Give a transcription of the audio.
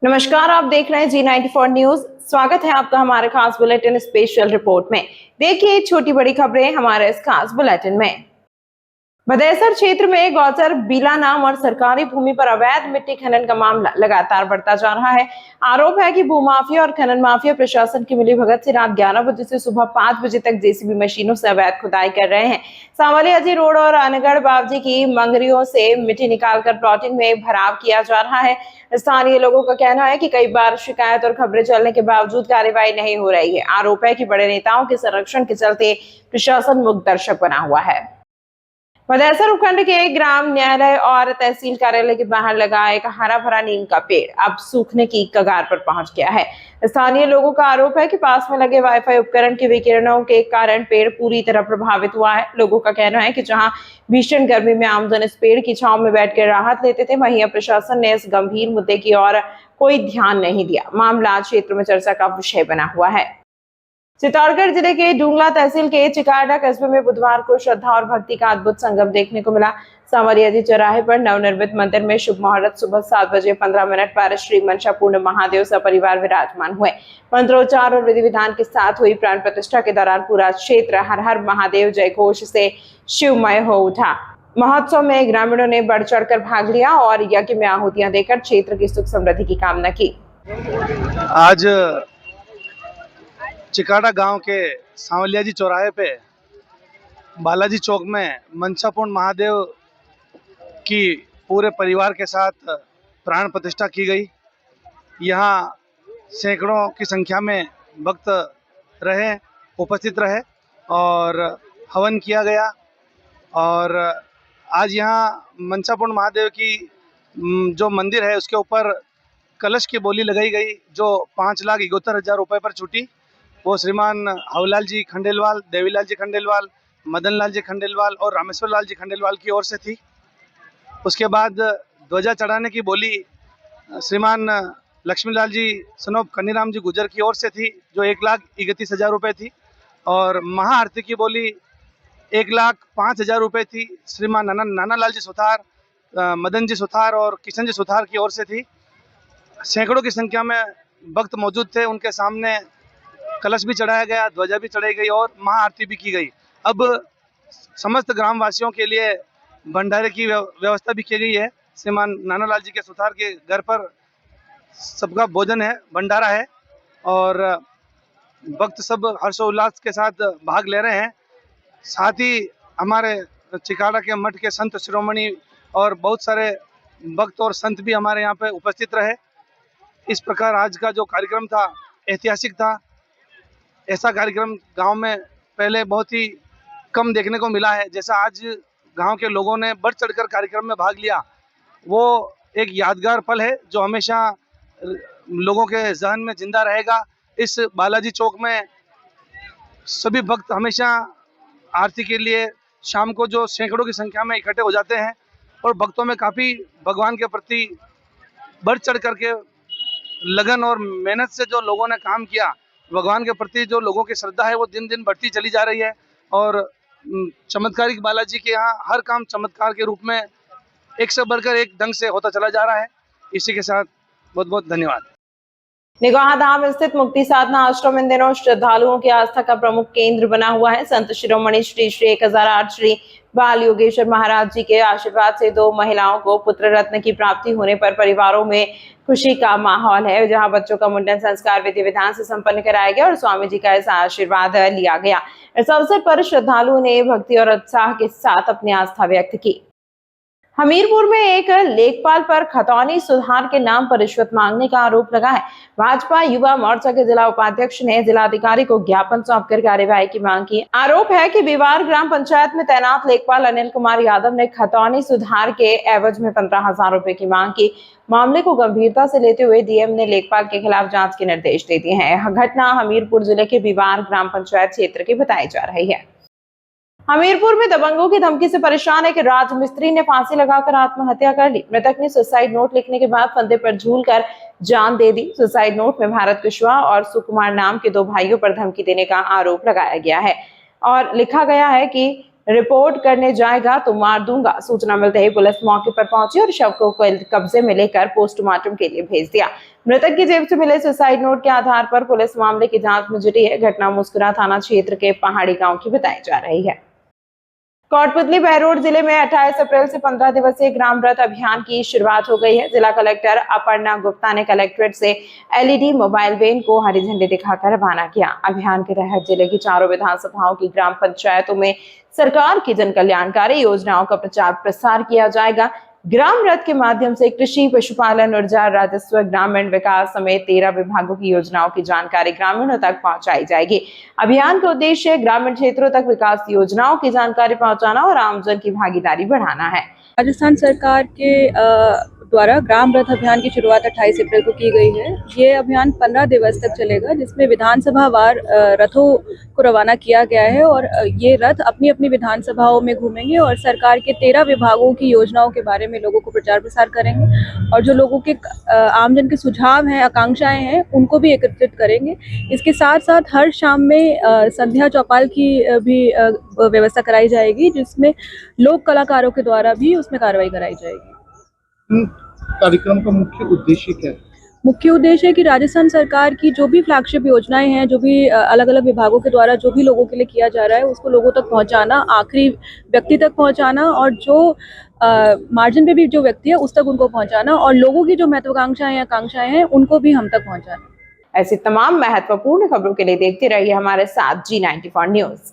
नमस्कार, आप देख रहे हैं G94 न्यूज। स्वागत है आपका हमारे खास बुलेटिन स्पेशल रिपोर्ट में। देखिए छोटी बड़ी खबरें हमारे इस खास बुलेटिन में। बदेसर क्षेत्र में गौचर बीला नाम और सरकारी भूमि पर अवैध मिट्टी खनन का मामला लगातार बढ़ता जा रहा है। आरोप है कि भूमाफिया और खनन माफिया प्रशासन की मिलीभगत से रात 11 बजे से सुबह 5 बजे तक जेसीबी मशीनों से अवैध खुदाई कर रहे हैं। सांवलियाजी रोड और अनगढ़ बावजी की मंगरियों से मिट्टी निकालकर प्लॉटिंग में भराव किया जा रहा है। स्थानीय लोगों का कहना है कि कई बार शिकायत और खबरें चलने के बावजूद कार्रवाई नहीं हो रही है। आरोप है कि बड़े नेताओं के संरक्षण के चलते प्रशासन मूक दर्शक बना हुआ है। बदेसर उपखंड के ग्राम न्यायालय और तहसील कार्यालय के बाहर लगा एक हरा भरा नीम का पेड़ अब सूखने की कगार पर पहुंच गया है। स्थानीय लोगों का आरोप है कि पास में लगे वाईफाई उपकरण के विकिरणों के कारण पेड़ पूरी तरह प्रभावित हुआ है। लोगों का कहना है कि जहां भीषण गर्मी में आमजन इस पेड़ की छांव में बैठकर राहत लेते थे, वहीं प्रशासन ने इस गंभीर मुद्दे की ओर कोई ध्यान नहीं दिया। मामला क्षेत्र में चर्चा का विषय बना हुआ है। चित्तौड़गढ़ जिले के डूंगला तहसील के चिकाडा कस्बे में बुधवार को श्रद्धा और भक्ति का अद्भुत संगम देखने को मिला। सांवरियाजी चौराहे पर नवनिर्मित मंदिर में शुभ मुहूर्त सुबह 7 बजे 15 मिनट पर श्री मनसापूर्ण महादेव सपरिवार विराजमान हुए। मंत्रोच्चार और विधि विधान के साथ हुई प्राण प्रतिष्ठा के दौरान पूरा क्षेत्र हर हर महादेव जय घोष से शिवमय हो उठा। महोत्सव में ग्रामीणों ने बढ़ चढ़कर भाग लिया और यज्ञ में आहुतियां देकर क्षेत्र की सुख समृद्धि की कामना की। आज चिकाडा गांव के सांवलियाजी चौराहे पे बालाजी चौक में मनसापूर्ण महादेव की पूरे परिवार के साथ प्राण प्रतिष्ठा की गई। यहाँ सैकड़ों की संख्या में भक्त उपस्थित रहे और हवन किया गया। और आज यहाँ मनसापूर्ण महादेव की जो मंदिर है उसके ऊपर कलश की बोली लगाई गई, जो 5,71,000 रुपये पर छूटी। वो श्रीमान हवलाल जी खंडेलवाल, देवीलाल जी खंडेलवाल, मदन लाल जी खंडेलवाल और रामेश्वर लाल जी खंडेलवाल की ओर से थी। उसके बाद ध्वजा चढ़ाने की बोली श्रीमान लक्ष्मीलाल जी सनोप कन्नीराम जी गुजर की ओर से थी, जो 1,31,000 रुपये थी। और महाआरती की बोली 1,05,000 रुपये थी। श्रीमान नाना लाल जी सुथार, मदन जी सुथार और किशन जी सुथार की ओर से थी। सैकड़ों की संख्या में भक्त मौजूद थे। उनके सामने कलश भी चढ़ाया गया, ध्वजा भी चढ़ाई गई और महाआरती भी की गई। अब समस्त ग्रामवासियों के लिए भंडारे की व्यवस्था भी की गई है। श्रीमान नानालाल जी के सुथार के घर पर सबका भोजन है, भंडारा है और भक्त सब हर्षोल्लास के साथ भाग ले रहे हैं। साथ ही हमारे चिकाडा के मठ के संत शिरोमणि और बहुत सारे भक्त और संत भी हमारे यहाँ पे उपस्थित रहे। इस प्रकार आज का जो कार्यक्रम था ऐतिहासिक था। ऐसा कार्यक्रम गांव में पहले बहुत ही कम देखने को मिला है। जैसा आज गांव के लोगों ने बढ़ चढ़कर कार्यक्रम में भाग लिया, वो एक यादगार पल है जो हमेशा लोगों के जहन में जिंदा रहेगा। इस बालाजी चौक में सभी भक्त हमेशा आरती के लिए शाम को जो सैकड़ों की संख्या में इकट्ठे हो जाते हैं और भक्तों में काफ़ी भगवान के प्रति बढ़ चढ़ करके लगन और मेहनत से जो लोगों ने काम किया, भगवान के प्रति जो लोगों की श्रद्धा है वो दिन दिन बढ़ती चली जा रही है। और चमत्कारिक बालाजी के यहाँ हर काम चमत्कार के रूप में एक से बढ़कर एक ढंग से होता चला जा रहा है। इसी के साथ बहुत बहुत धन्यवाद। निगाह धाम स्थित मुक्ति साधना आश्रम इन दिनों श्रद्धालुओं की आस्था का प्रमुख केंद्र बना हुआ है। संत शिरोमणि श्री 1008 श्री बाल योगेश्वर महाराज जी के आशीर्वाद से 2 महिलाओं को पुत्र रत्न की प्राप्ति होने पर परिवारों में खुशी का माहौल है, जहां बच्चों का मुंडन संस्कार विधि विधान से संपन्न कराया गया और स्वामी जी का ऐसा आशीर्वाद लिया गया। इस अवसर पर श्रद्धालुओं ने भक्ति और उत्साह के साथ अपनी आस्था व्यक्त की। हमीरपुर में एक लेखपाल पर खतौनी सुधार के नाम पर रिश्वत मांगने का आरोप लगा है। भाजपा युवा मोर्चा के जिला उपाध्यक्ष ने जिलाधिकारी को ज्ञापन सौंपकर कार्यवाही की मांग की। आरोप है कि बिवार ग्राम पंचायत में तैनात लेखपाल अनिल कुमार यादव ने खतौनी सुधार के एवज में 15,000 रुपए की मांग की। मामले को गंभीरता से लेते हुए डीएम ने लेखपाल के खिलाफ जांच के निर्देश दे दिए हैं। घटना हमीरपुर जिले के बिवार ग्राम पंचायत क्षेत्र की बताई जा रही है। हमीरपुर में दबंगों की धमकी से परेशान एक राजमिस्त्री ने फांसी लगाकर आत्महत्या कर ली। मृतक ने सुसाइड नोट लिखने के बाद फंदे पर झूलकर जान दे दी। सुसाइड नोट में भारत कुशवाहा और सुकुमार नाम के 2 भाइयों पर धमकी देने का आरोप लगाया गया है और लिखा गया है कि रिपोर्ट करने जाएगा तो मार दूंगा। सूचना मिलते ही पुलिस मौके पर पहुंची और शव को कब्जे में लेकर पोस्टमार्टम के लिए भेज दिया। मृतक की जेब से मिले सुसाइड नोट के आधार पर पुलिस मामले की जांच में जुटी है। घटना मुस्कुरा थाना क्षेत्र के पहाड़ी गांव की बताई जा रही है। कोटपुतली बहरोड जिले में 28 अप्रैल से 15 दिवसीय ग्राम रथ अभियान की शुरुआत हो गई है। जिला कलेक्टर अपर्णा गुप्ता ने कलेक्ट्रेट से एलईडी मोबाइल वैन को हरी झंडी दिखाकर रवाना किया। अभियान के तहत जिले की चारों विधानसभाओं की ग्राम पंचायतों में सरकार की जन कल्याणकारी योजनाओं का प्रचार प्रसार किया जाएगा। ग्राम रथ के माध्यम से कृषि, पशुपालन, ऊर्जा, राजस्व, ग्रामीण विकास समेत 13 विभागों की योजनाओं की जानकारी ग्रामीणों तक पहुंचाई जाएगी। अभियान का उद्देश्य ग्रामीण क्षेत्रों तक विकास योजनाओं की जानकारी पहुंचाना और आमजन की भागीदारी बढ़ाना है। राजस्थान सरकार के द्वारा ग्राम रथ अभियान की शुरुआत 28 अप्रैल को की गई है। ये अभियान 15 दिवस तक चलेगा, जिसमें विधानसभा वार रथों को रवाना किया गया है और ये रथ अपनी अपनी विधानसभाओं में घूमेंगे और सरकार के 13 विभागों की योजनाओं के बारे में लोगों को प्रचार प्रसार करेंगे और जो लोगों के आमजन के सुझाव हैं, आकांक्षाएं हैं, उनको भी एकत्रित करेंगे। इसके साथ साथ हर शाम में संध्या चौपाल की भी व्यवस्था कराई जाएगी, जिसमें लोक कलाकारों के द्वारा भी उसमें कार्रवाई कराई जाएगी। कार्यक्रम का मुख्य उद्देश्य क्या है? मुख्य उद्देश्य है कि राजस्थान सरकार की जो भी फ्लैगशिप योजनाएं हैं, जो भी अलग अलग विभागों के द्वारा जो भी लोगों के लिए किया जा रहा है, उसको लोगों तक पहुंचाना, आखिरी व्यक्ति तक पहुंचाना और जो मार्जिन पे भी जो व्यक्ति है उस तक उनको पहुंचाना और लोगों की जो महत्वाकांक्षाएं आकांक्षाएं हैं उनको भी हम तक पहुंचाना। ऐसी तमाम महत्वपूर्ण खबरों के लिए देखते रहिए हमारे साथ G94 न्यूज।